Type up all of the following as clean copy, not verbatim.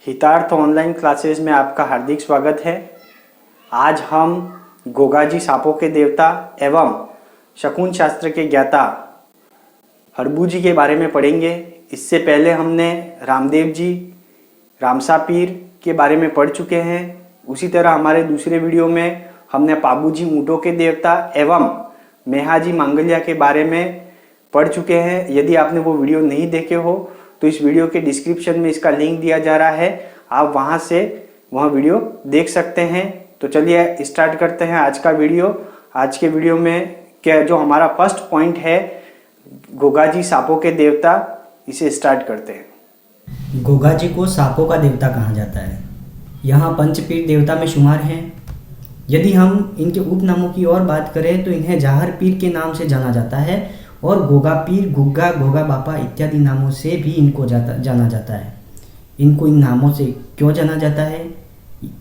हितार्थ online classes में आपका हार्दिक स्वागत है। आज हम गोगाजी सांपों के देवता एवं शकुन शास्त्र के ज्ञाता हड़बू जी के बारे में पढ़ेंगे। इससे पहले हमने रामदेव जी, रामसा पीर के बारे में पढ़ चुके हैं। उसी तरह हमारे दूसरे वीडियो में हमने पाबू जी ऊँटों के देवता एवं मेहाजी मांगलिया के बारे में पढ़ चुके हैं। यदि आपने वो वीडियो नहीं देखे हो तो इस वीडियो के डिस्क्रिप्शन में इसका लिंक दिया जा रहा है, आप वहां से वह वीडियो देख सकते हैं। तो चलिए स्टार्ट करते हैं आज का वीडियो। आज के वीडियो में क्या जो हमारा फर्स्ट पॉइंट है गोगाजी सांपों के देवता, इसे स्टार्ट करते हैं। गोगाजी को सांपों का देवता कहा जाता है। यहाँ पंचपीर देवता में शुमार हैं। यदि हम इनके उपनामों की और बात करें तो इन्हें जाहर पीर के नाम से जाना जाता है और गोगा पीर, गुग्गा, गोगा बापा इत्यादि नामों से भी इनको जाना जाता है। इनको इन नामों से क्यों जाना जाता है,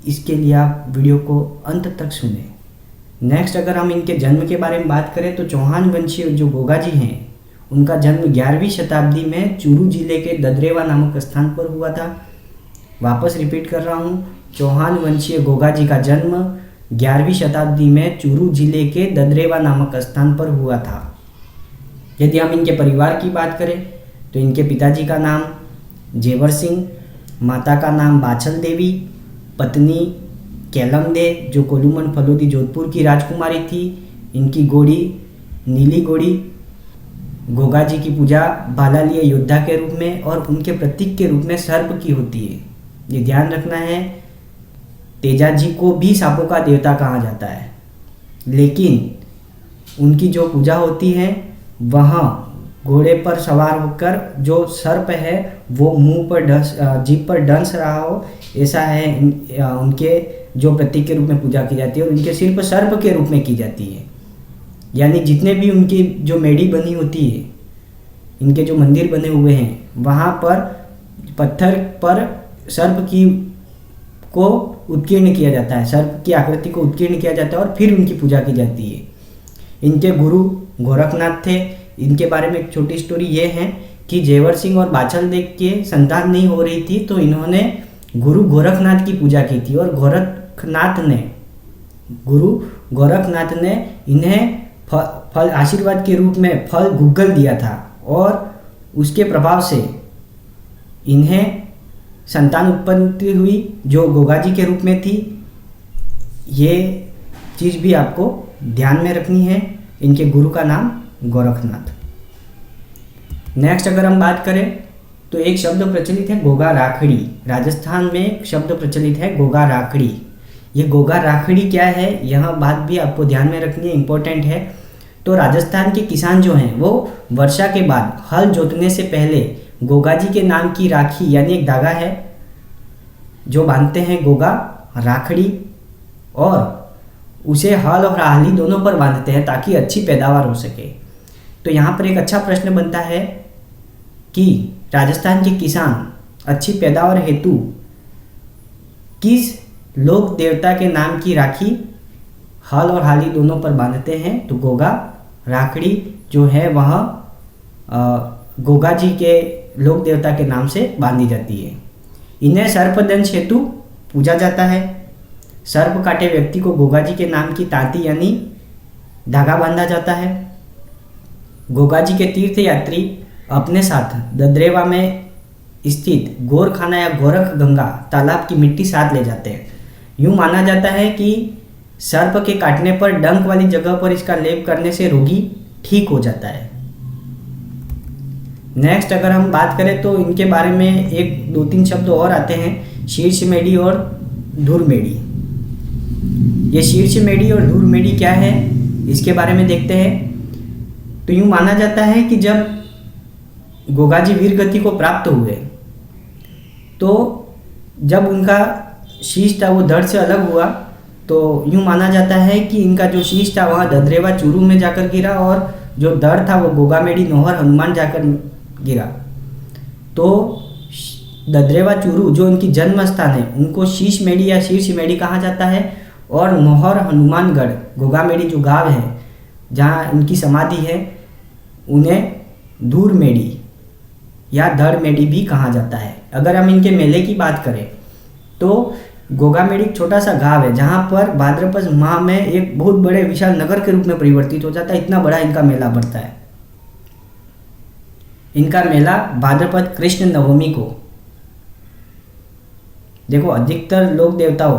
इसके लिए आप वीडियो को अंत तक सुने। नेक्स्ट अगर हम इनके जन्म के बारे में बात करें तो चौहान वंशीय जो गोगाजी हैं उनका जन्म 11वीं शताब्दी में चूरू जिले के ददरेवा नामक स्थान पर हुआ था। वापस रिपीट कर रहा हूँ, चौहान वंशीय गोगाजी का जन्म 11वीं शताब्दी में चूरू जिले के ददरेवा नामक स्थान पर हुआ था। यदि हम इनके परिवार की बात करें तो इनके पिताजी का नाम जेवर सिंह, माता का नाम बाछल देवी, पत्नी कैलम दे जो कोलूमन फलोदी जोधपुर की राजकुमारी थी। इनकी गोड़ी नीली गोड़ी। गोगाजी की पूजा बालालिय योद्धा के रूप में और उनके प्रतीक के रूप में सर्प की होती है। ये ध्यान रखना है। तेजाजी को भी सांपों का देवता कहा जाता है, लेकिन उनकी जो पूजा होती है वहाँ घोड़े पर सवार होकर जो सर्प है वो मुंह पर जीभ पर डंस रहा हो, ऐसा है उनके जो प्रतीक के रूप में पूजा की जाती है। और उनके सिर पर सर्प के रूप में की जाती है। यानी जितने भी उनकी जो मेढ़ी बनी होती है, इनके जो मंदिर बने हुए हैं वहाँ पर पत्थर पर सर्प की को उत्कीर्ण किया जाता है, सर्प की आकृति को उत्कीर्ण किया जाता है और फिर उनकी पूजा की जाती है। इनके गुरु गोरखनाथ थे। इनके बारे में एक छोटी स्टोरी ये है कि जेवर सिंह और बाछल देव के संतान नहीं हो रही थी तो इन्होंने गुरु गोरखनाथ की पूजा की थी और गुरु गोरखनाथ ने इन्हें फल आशीर्वाद के रूप में फल गुग्गल दिया था और उसके प्रभाव से इन्हें संतान उत्पत्ति हुई जो गोगाजी के रूप में थी। ये चीज़ भी आपको ध्यान में रखनी है। इनके गुरु का नाम गोरखनाथ। नेक्स्ट अगर हम बात करें तो एक शब्द प्रचलित है गोगा राखड़ी। राजस्थान में एक शब्द प्रचलित है गोगा राखड़ी। ये गोगा राखड़ी क्या है, यह बात भी आपको ध्यान में रखनी है, इम्पोर्टेंट है। तो राजस्थान के किसान जो हैं वो वर्षा के बाद हल जोतने से पहले गोगाजी के नाम की राखी यानी एक धागा है जो बांधते हैं गोगा राखड़ी और उसे हल और हाली दोनों पर बांधते हैं ताकि अच्छी पैदावार हो सके। तो यहाँ पर एक अच्छा प्रश्न बनता है कि राजस्थान के किसान अच्छी पैदावार हेतु किस लोक देवता के नाम की राखी हल और हाली दोनों पर बांधते हैं? तो गोगा राखड़ी जो है वह गोगा जी के लोक देवता के नाम से बांधी जाती है। इन्हें सर्पदंश हेतु पूजा जाता है। सर्प काटे व्यक्ति को गोगाजी के नाम की तांती यानी धागा बांधा जाता है। गोगाजी के तीर्थ यात्री अपने साथ ददरेवा में स्थित गोरखाना या गोरख गंगा तालाब की मिट्टी साथ ले जाते हैं। यूँ माना जाता है कि सर्प के काटने पर डंक वाली जगह पर इसका लेप करने से रोगी ठीक हो जाता है। नेक्स्ट अगर हम बात करें तो इनके बारे में एक दो तीन शब्द और आते हैं, शीर्ष मेढ़ी और धूर मेढ़ी। ये शीर्ष मेढ़ी और धूर मेढ़ी क्या है इसके बारे में देखते हैं। तो यूँ माना जाता है कि जब गोगाजी वीर गति को प्राप्त हुए तो जब उनका शीश था वो धड़ से अलग हुआ तो यूँ माना जाता है कि इनका जो शीश था वहाँ ददरेवा चूरू में जाकर गिरा और जो धड़ था वो गोगामेढ़ी नोहर हनुमान जाकर गिरा। तो ददरेवा चूरू जो इनकी जन्म स्थान है उनको शीश मेढ़ी या शीर्ष मेढ़ी कहा जाता है और नोहर हनुमानगढ़ गोगामेढ़ी जो गांव है जहाँ इनकी समाधि है उन्हें धूर मेढ़ी या धड़ मेढ़ी भी कहा जाता है। अगर हम इनके मेले की बात करें तो गोगामेड़ी एक छोटा सा गांव है जहाँ पर भाद्रपद माह में एक बहुत बड़े विशाल नगर के रूप में परिवर्तित हो जाता है। इतना बड़ा इनका मेला बढ़ता है। इनका मेला भाद्रपद कृष्ण नवमी को, देखो अधिकतर लोक देवताओं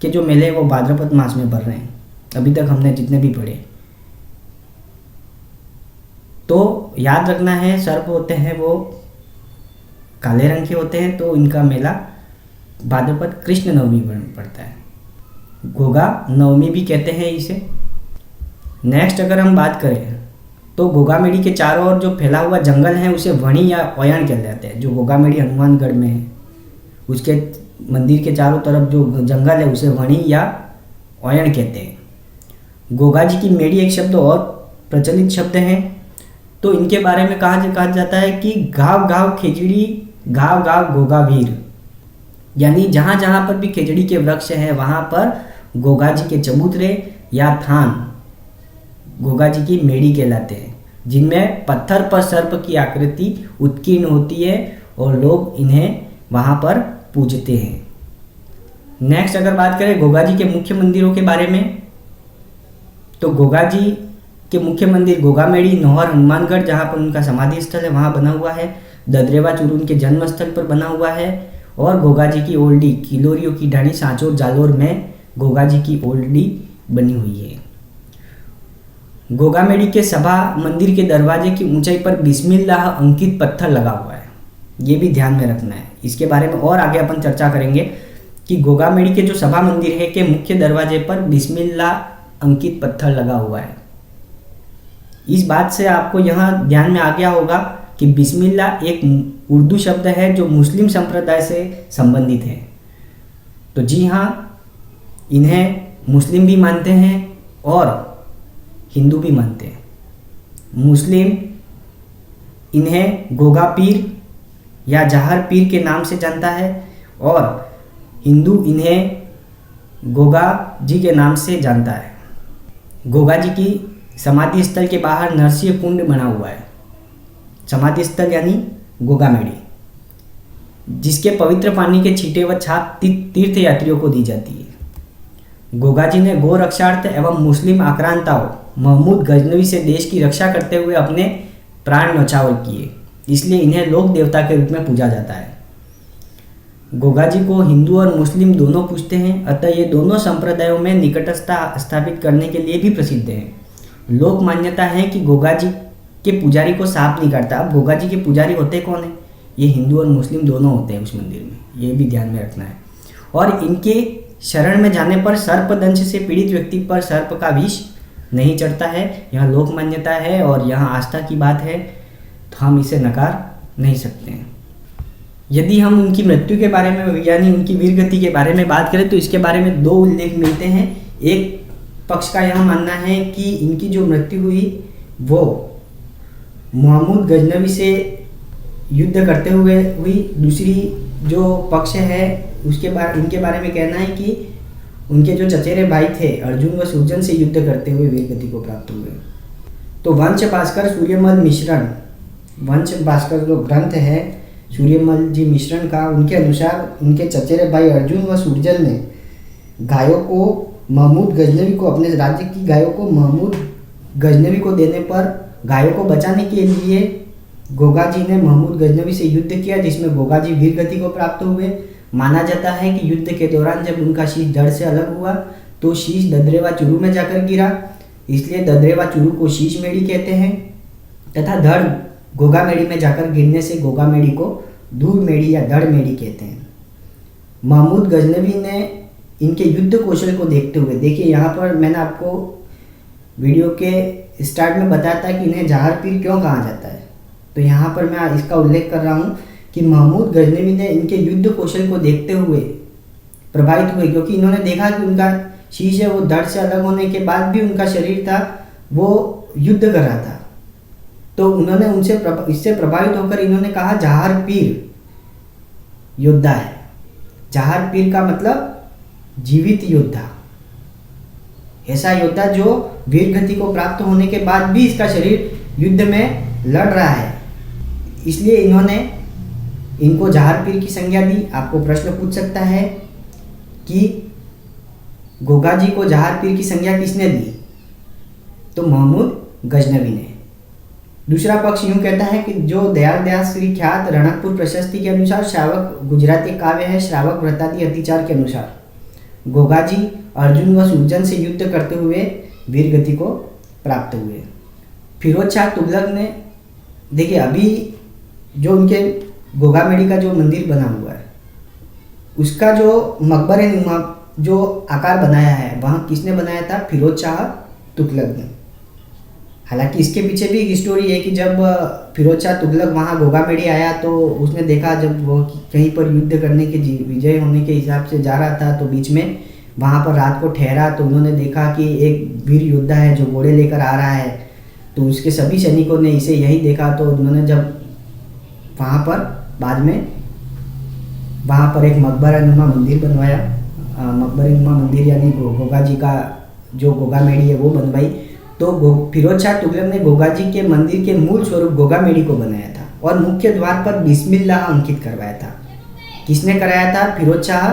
के जो मेले हैं वो भाद्रपद मास में बढ़ रहे हैं, अभी तक हमने जितने भी पढ़े। तो याद रखना है, सर्प होते हैं वो काले रंग के होते हैं, तो इनका मेला भाद्रपद कृष्ण नवमी में पड़ता है। गोगा नवमी भी कहते हैं इसे। नेक्स्ट अगर हम बात करें तो गोगामेड़ी के चारों ओर जो फैला हुआ जंगल है उसे वणी या ओयान कहलाते हैं। जो गोगामेड़ी हनुमानगढ़ में है उसके मंदिर के चारों तरफ जो जंगल है उसे वणी या ओयान कहते हैं। गोगा जी की मेड़ी एक शब्द और प्रचलित शब्द है। तो इनके बारे में कहा जाता है कि गाँव गाँव खेजड़ी गाँव गाँव गोगा वीर, यानी जहाँ जहाँ पर भी खेजड़ी के वृक्ष हैं वहाँ पर गोगा जी के चबूतरे या थान गोगा जी की मेड़ी कहलाते हैं, जिनमें पत्थर पर सर्प की आकृति उत्कीर्ण होती है और लोग इन्हें वहाँ पर पूजते हैं। नेक्स्ट अगर बात करें गोगा जी के मुख्य मंदिरों के बारे में तो गोगा जी के मुख्य मंदिर गोगामेड़ी नौहर हनुमानगढ़ जहाँ पर उनका समाधि स्थल है वहाँ बना हुआ है। ददरेवा चूरू उनके जन्म स्थल पर बना हुआ है। और गोगा जी की ओल्डी किलोरियो की ढाणी सांचौर जालोर में गोगा जी की ओल्डी बनी हुई है। गोगामेड़ी के सभा मंदिर के दरवाजे की ऊंचाई पर बिस्मिल्लाह अंकित पत्थर लगा हुआ है, ये भी ध्यान में रखना है। इसके बारे में और आगे अपन चर्चा करेंगे कि गोगामेड़ी के जो सभा मंदिर है के मुख्य दरवाजे पर बिस्मिल्लाह अंकित पत्थर लगा हुआ है। इस बात से आपको यहाँ ध्यान में आ गया होगा कि बिस्मिल्लाह एक उर्दू शब्द है जो मुस्लिम संप्रदाय से संबंधित है। तो जी हाँ, इन्हें मुस्लिम भी मानते हैं और हिंदू भी मानते हैं। मुस्लिम इन्हें गोगा पीर या जहर पीर के नाम से जानता है और हिंदू इन्हें गोगा जी के नाम से जानता है। गोगा जी की समाधि स्थल के बाहर नरसिंह कुंड बना हुआ है। समाधि स्थल यानी गोगामेड़ी, जिसके पवित्र पानी के छींटे व छाप तीर्थ यात्रियों को दी जाती है। गोगा जी ने गौ रक्षार्थ एवं मुस्लिम आक्रांताओं महमूद गजनवी से देश की रक्षा करते हुए अपने प्राण न्यौछावर किए, इसलिए इन्हें लोक देवता के रूप में पूजा जाता है। गोगा जी को हिंदू और मुस्लिम दोनों पूजते हैं, अतः ये दोनों संप्रदायों में निकटता स्थापित करने के लिए भी प्रसिद्ध हैं। लोक मान्यता है कि गोगा जी के पुजारी को सांप नहीं काटता। अब गोगा जी के पुजारी होते कौन है? ये हिंदू और मुस्लिम दोनों होते हैं उस मंदिर में, ये भी ध्यान में रखना है। और इनके शरण में जाने पर सर्पदंश से पीड़ित व्यक्ति पर सर्प का विष नहीं चढ़ता है। यहाँ लोक मान्यता है और यहाँ आस्था की बात है, तो हम इसे नकार नहीं सकते हैं। यदि हम उनकी मृत्यु के बारे में यानी उनकी वीर गति के बारे में बात करें तो इसके बारे में दो उल्लेख मिलते हैं। एक पक्ष का यह मानना है कि इनकी जो मृत्यु हुई वो महमूद गजनवी से युद्ध करते हुए हुई। दूसरी जो पक्ष है उनके बारे में कहना है कि उनके जो चचेरे भाई थे अर्जुन व सुरजन से युद्ध करते हुए वीर गति को प्राप्त हुए। तो वंश भास्कर सूर्यमल मिश्रण, वंश भास्कर जो ग्रंथ है सूर्यमल जी मिश्रण का, उनके अनुसार उनके चचेरे भाई अर्जुन व सुरजन ने गायों को महमूद गजनवी को, अपने राज्य की गायों को महमूद गजनवी को देने पर गायों को बचाने के लिए गोगा जी ने महमूद गजनवी से युद्ध किया, जिसमें गोगा जी वीर गति को प्राप्त हुए। माना जाता है कि युद्ध के दौरान जब उनका शीश धड़ से अलग हुआ तो शीश ददरेवा चूरू में जाकर गिरा, इसलिए ददरेवा चूरू को शीश मेड़ी कहते हैं, तथा धड़ गोगामेड़ी में जाकर गिरने से गोगामेड़ी को दूर मेड़ी या धड़ मेड़ी कहते हैं। महमूद गजनवी ने इनके युद्ध कौशल को देखते हुए, देखिए यहाँ पर मैंने आपको वीडियो के स्टार्ट में बताया था कि इन्हें जहर पीर क्यों कहा जाता है, तो यहाँ पर मैं इसका उल्लेख कर रहा हूँ कि महमूद गजनवी ने इनके युद्ध कौशल को देखते हुए प्रभावित हुए, क्योंकि इन्होंने देखा कि उनका शीश है वो धड़ से अलग होने के बाद भी उनका शरीर था वो युद्ध कर रहा था। तो उन्होंने इससे प्रभावित होकर इन्होंने कहा जहर पीर योद्धा है। जहर पीर का मतलब जीवित योद्धा, ऐसा योद्धा जो वीर गति को प्राप्त होने के बाद भी इसका शरीर युद्ध में लड़ रहा है। इसलिए इन्होंने इनको जहार पीर की संज्ञा दी। आपको प्रश्न पूछ सकता है कि गोगा जी को जहार पीर की संज्ञा किसने दी? तो महमूद गजनवी ने। दूसरा पक्ष यूं कहता है कि जो दयाल दयाश्री ख्यात रणकपुर प्रशस्ति के अनुसार श्रावक गुजराती काव्य है श्रावक व्रतादि अतिचार के अनुसार गोगा जी अर्जुन व सुरजन से युद्ध करते हुए वीर गति को प्राप्त हुए। फिरोज शाह तुगलक ने, देखिए अभी जो उनके गोगामेड़ी का जो मंदिर बना हुआ है उसका जो मकबरे नुमा जो आकार बनाया है वहाँ किसने बनाया था? फिरोज शाह तुगलक ने। हालांकि इसके पीछे भी एक स्टोरी है कि जब फिरोज शाह तुगलक वहाँ गोगामेड़ी आया तो उसने देखा जब वो कहीं पर युद्ध करने के विजय होने के हिसाब से जा रहा था तो बीच में वहाँ पर रात को ठहरा तो उन्होंने देखा कि एक वीर योद्धा है जो घोड़े लेकर आ रहा है। तो उसके सभी सैनिकों ने इसे यही देखा तो उन्होंने जब वहाँ पर बाद में वहाँ पर एक मकबरा नुमा मंदिर बनवाया। मकबरा नुमा मंदिर यानी गोगा जी का जो गोगामेड़ी है वो बनवाई। तो फिरोज शाह तुगलक ने गोगा जी के मंदिर के मूल स्वरूप गोगामेड़ी को बनाया था और मुख्य द्वार पर बिस्मिल्लाह अंकित करवाया था। किसने कराया था? फिरोज शाह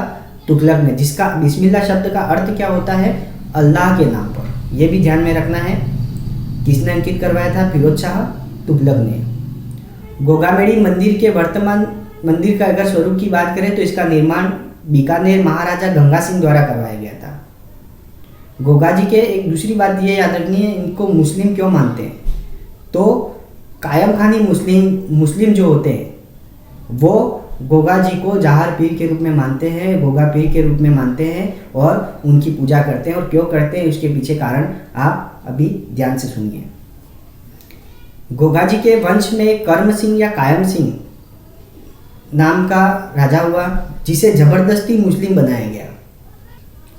तुगलक ने, जिसका बिस्मिल्लाह शब्द का अर्थ क्या होता है? अल्लाह के नाम पर। यह भी ध्यान में रखना है। किसने अंकित करवाया था? फिरोज शाह तुगलक ने। गोगामेड़ी मंदिर के वर्तमान मंदिर का अगर स्वरूप की बात करें तो इसका निर्माण बीकानेर महाराजा गंगा सिंह द्वारा करवाया गया था। गोगा जी के एक दूसरी बात ये याद रखनी है, इनको मुस्लिम क्यों मानते हैं? तो कायम खानी मुस्लिम जो होते हैं वो गोगा जी को जहार पीर के रूप में मानते हैं, गोगा पीर के रूप में मानते हैं और उनकी पूजा करते हैं। और क्यों करते हैं उसके पीछे कारण आप अभी ध्यान से सुनिए। गोगा जी के वंश में कर्म सिंह या कायम सिंह नाम का राजा हुआ जिसे जबरदस्ती मुस्लिम बनाया गया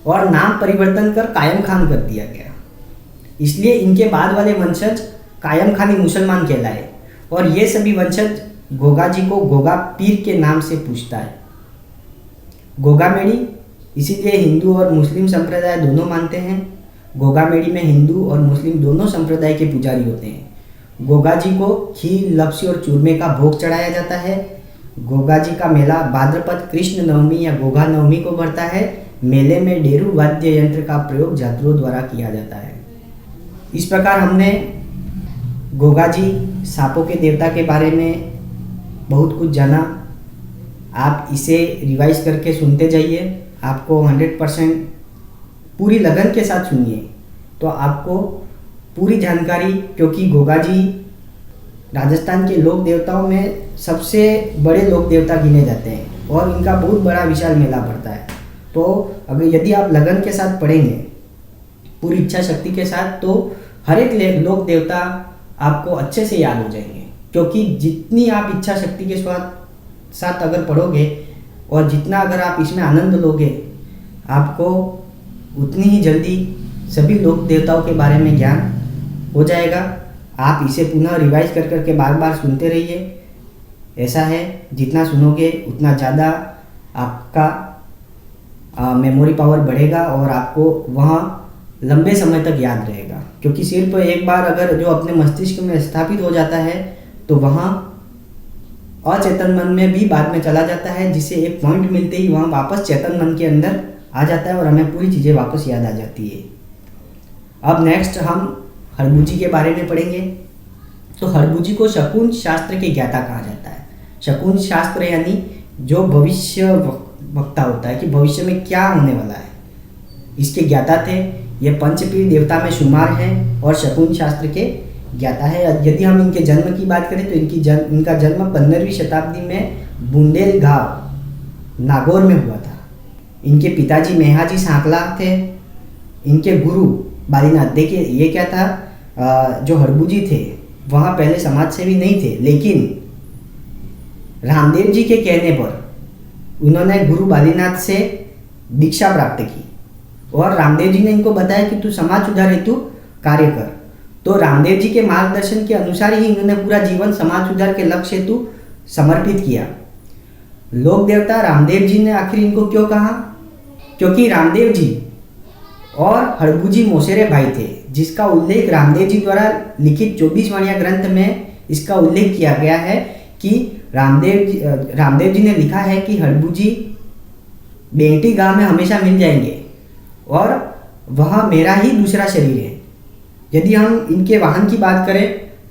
और नाम परिवर्तन कर कायम खान कर दिया गया। इसलिए इनके बाद वाले वंशज कायम खानी मुसलमान कहलाए और ये सभी वंशज गोगा जी को गोगा पीर के नाम से पूछता है। गोगामेड़ी इसीलिए हिंदू और मुस्लिम संप्रदाय दोनों मानते हैं। गोगामेड़ी में हिंदू और मुस्लिम दोनों संप्रदाय के पुजारी होते हैं। गोगा जी को खीर, लपसी और चूरमे का भोग चढ़ाया जाता है। गोगा जी का मेला भाद्रपद कृष्ण नवमी या गोगा नवमी को बढ़ता है। मेले में डेरू वाद्य यंत्र का प्रयोग जातरों द्वारा किया जाता है। इस प्रकार हमने गोगा जी सांपों के देवता के बारे में बहुत कुछ जाना। आप इसे रिवाइज करके सुनते जाइए। आपको 100% पूरी लगन के साथ सुनिए तो आपको पूरी जानकारी, क्योंकि गोगा जी राजस्थान के लोक देवताओं में सबसे बड़े लोक देवता गिने जाते हैं और इनका बहुत बड़ा विशाल मेला पड़ता है। तो अगर यदि आप लगन के साथ पढ़ेंगे पूरी इच्छा शक्ति के साथ तो हर एक लोक देवता आपको अच्छे से याद हो जाएंगे। क्योंकि जितनी आप इच्छा शक्ति के साथ अगर पढ़ोगे और जितना अगर आप इसमें आनंद लोगे आपको उतनी ही जल्दी सभी लोक देवताओं के बारे में ज्ञान हो जाएगा। आप इसे पुनः रिवाइज कर करके बार बार सुनते रहिए। ऐसा है जितना सुनोगे उतना ज़्यादा आपका मेमोरी पावर बढ़ेगा और आपको वहाँ लंबे समय तक याद रहेगा। क्योंकि सिर्फ एक बार अगर जो अपने मस्तिष्क में स्थापित हो जाता है तो वहाँ अचेतन मन में भी बाद में चला जाता है, जिससे एक पॉइंट मिलते ही वहाँ वापस चेतन मन के अंदर आ जाता है और हमें पूरी चीज़ें वापस याद आ जाती है। अब नेक्स्ट हम हरबूजी के बारे में पढ़ेंगे। तो हरबूजी को शकुन शास्त्र के ज्ञाता कहा जाता है। शकुन शास्त्र यानी जो भविष्य वक्ता होता है कि भविष्य में क्या होने वाला है, इसके ज्ञाता थे। ये पंचपीर देवता में शुमार हैं और शकुन शास्त्र के ज्ञाता है। यदि हम इनके जन्म की बात करें तो इनका जन्म 15वीं शताब्दी में बुंदेलगांव नागौर में हुआ था। इनके पिताजी मेहाजी सांकला थे। इनके गुरु बालीनाथ, देखिए ये क्या था, जो हरबूजी थे वहाँ पहले समाज सेवी नहीं थे, लेकिन रामदेव जी के कहने पर उन्होंने गुरु बालीनाथ से दीक्षा प्राप्त की और रामदेव जी ने इनको बताया कि तू समाज सुधार हेतु कार्य कर। तो रामदेव जी के मार्गदर्शन के अनुसार ही इन्होंने पूरा जीवन समाज सुधार के लक्ष्य हेतु समर्पित किया। लोक देवता रामदेव जी ने आखिर इनको क्यों कहा? क्योंकि रामदेव जी और हरबूजी मौसेरे भाई थे, जिसका उल्लेख रामदेव जी द्वारा लिखित 24 वाणियाँ ग्रंथ में इसका उल्लेख किया गया है कि रामदेव जी ने लिखा है कि हड़बूजी बेंटी गांव में हमेशा मिल जाएंगे और वह मेरा ही दूसरा शरीर है। यदि हम इनके वाहन की बात करें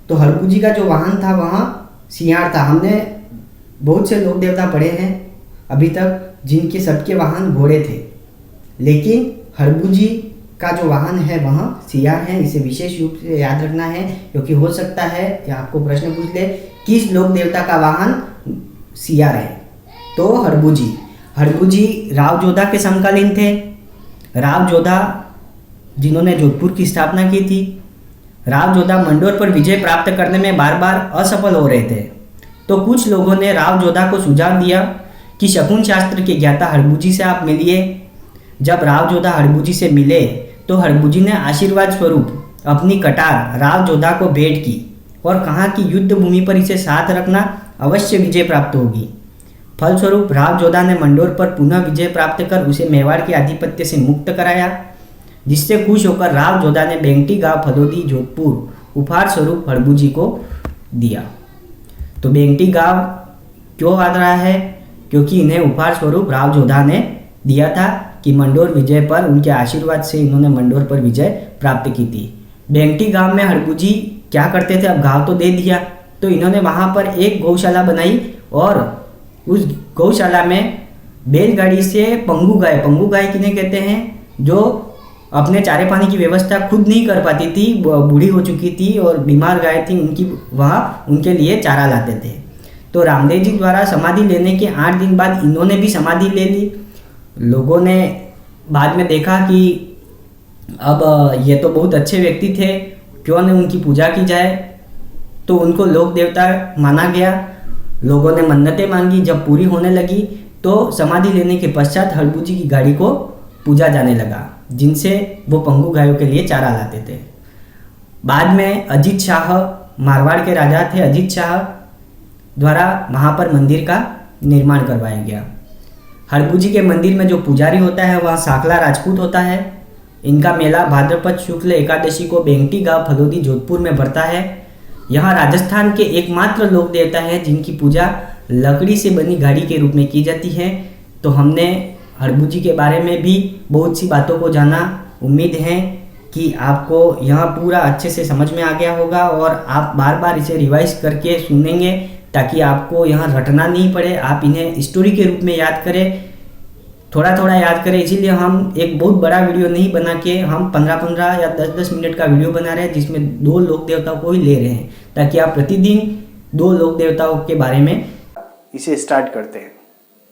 तो हड़बूजी का जो वाहन था वह सियार था। हमने बहुत से लोक देवता पढ़े हैं अभी तक जिनके सबके वाहन घोड़े थे, लेकिन हड़बूजी का जो वाहन है वह सियार है। इसे विशेष रूप से याद रखना है, क्योंकि हो सकता है या आपको प्रश्न पूछ ले किस लोक देवता का वाहन सियार है, तो हड़बूजी राव जोधा के समकालीन थे। राव जोधा जिन्होंने जोधपुर की स्थापना की थी। राव जोधा मंडोर पर विजय प्राप्त करने में बार बार असफल हो रहे थे, तो कुछ लोगों ने राव जोधा को सुझाव दिया कि शकुन शास्त्र के ज्ञाता हड़बूजी से आप मिलिए। जब राव जोधा हड़बूजी से मिले तो हड़बूजी ने आशीर्वाद स्वरूप अपनी कटार राव जोधा को भेंट की और कहा कि युद्ध भूमि पर इसे साथ रखना, अवश्य विजय प्राप्त होगी। फलस्वरूप राव जोधा ने मंडोर पर पुनः विजय प्राप्त कर उसे मेवाड़ के आधिपत्य से मुक्त कराया, जिससे खुश होकर राव जोधा ने बेंगटी गांव फलोदी जोधपुर उपहार स्वरूप हड़बूजी को दिया। तो बेंगटी गांव क्यों आ रहा है? क्योंकि इन्हें उपहार स्वरूप राव जोधा ने दिया था कि मंडोर विजय पर उनके आशीर्वाद से इन्होंने मंडोर पर विजय प्राप्त की थी। बेंगटी गांव में हड़बूजी क्या करते थे? अब गांव तो दे दिया, तो इन्होंने वहां पर एक गौशाला बनाई और उस गौशाला में बैलगाड़ी से पंगू गाय किन्हें कहते हैं? जो अपने चारे पानी की व्यवस्था खुद नहीं कर पाती थी, बूढ़ी हो चुकी थी और बीमार गाय थी, उनकी वहाँ उनके लिए चारा लाते थे। तो रामदेव जी द्वारा समाधि लेने के 8 दिन बाद इन्होंने भी समाधि ले ली। लोगों ने बाद में देखा कि अब ये तो बहुत अच्छे व्यक्ति थे, क्यों न उनकी पूजा की जाए, तो उनको लोक देवता माना गया। लोगों ने मन्नतें मांगी, जब पूरी होने लगी तो समाधि लेने के पश्चात हड़बूजी की गाड़ी को पूजा जाने लगा, जिनसे वो पंगु गायों के लिए चारा लाते थे। बाद में अजीत शाह, मारवाड़ के राजा थे अजीत शाह, द्वारा वहाँ पर मंदिर का निर्माण करवाया गया। हड़बूजी के मंदिर में जो पुजारी होता है वह साखला राजपूत होता है। इनका मेला भाद्रपद शुक्ल एकादशी को बेंगटी गांव फलोदी जोधपुर में बढ़ता है। यहाँ राजस्थान के एकमात्र लोक देवता है जिनकी पूजा लकड़ी से बनी गाड़ी के रूप में की जाती है। तो हमने हड़बूजी के बारे में भी बहुत सी बातों को जाना। उम्मीद है कि आपको यह पूरा अच्छे से समझ में आ गया होगा और आप बार बार इसे रिवाइज करके सुनेंगे ताकि आपको यहाँ रटना नहीं पड़े। आप इन्हें स्टोरी के रूप में याद करें, थोड़ा थोड़ा याद करें। इसीलिए हम एक बहुत बड़ा वीडियो नहीं बना के हम 15-15 या 10-10 मिनट का वीडियो बना रहे हैं, जिसमें 2 लोक देवताओं को ही ले रहे हैं, ताकि आप प्रतिदिन 2 लोक देवताओं के बारे में इसे स्टार्ट करते हैं।